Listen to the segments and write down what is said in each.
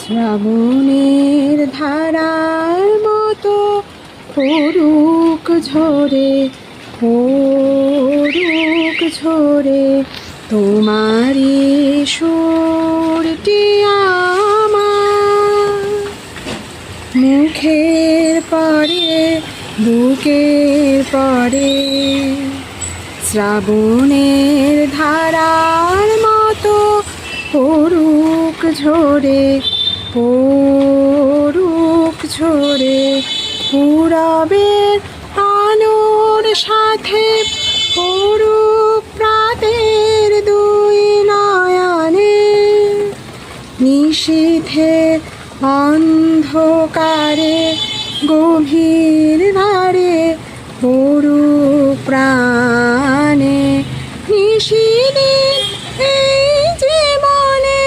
শ্রাবণের ধারার মতো পড়ুক ঝরে, পড়ুক ঝরে তোমারই সুরটি আমার মুখের পরে, বুকের পরে। শ্রাবণের ধারার মতো পড়ুক ঝরে, পড়ুক ঝরে পূরবের আলোর সাথে পড়ুক প্রাতের দুই নয়নে। নিশীথের অন্ধকারে গভীর ধারে পড়ুক প্রাণে। নিশিদিন এই জীবনে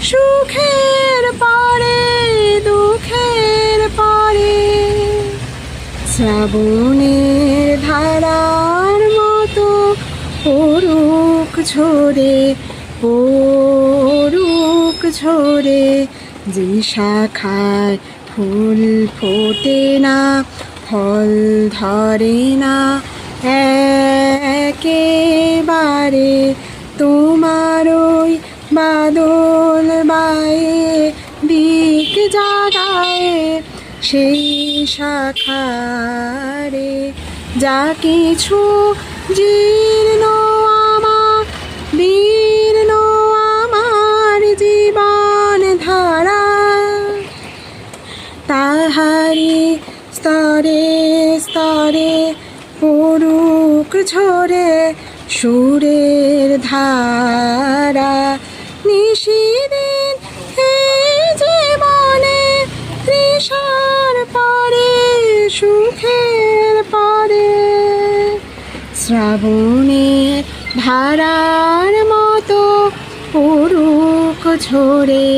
সুখের পরে, দুঃখের পরে। শ্রাবণের ধারার মতো পড়ুক ঝরে, পড়ুক ঝরে। যে শাখায় ফুল ফোটে না, ফল ধরে না একেবারে, তোমার ওই বাদল বায়ে দিক জাগায় সেই শাখারে। যা কিছু জীর্ণ আমার, দীর্ণ আমার জীবন ধারা, তাহারি স্তরে স্তরে পড়ুক ঝরে সুরের ধারা। নিশিদিন এই জীবনে তৃষার পরে, সুখের পরে। শ্রাবণের ধারার মতো পড়ুক ঝরে,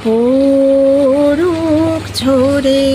পড়ুক ঝরে।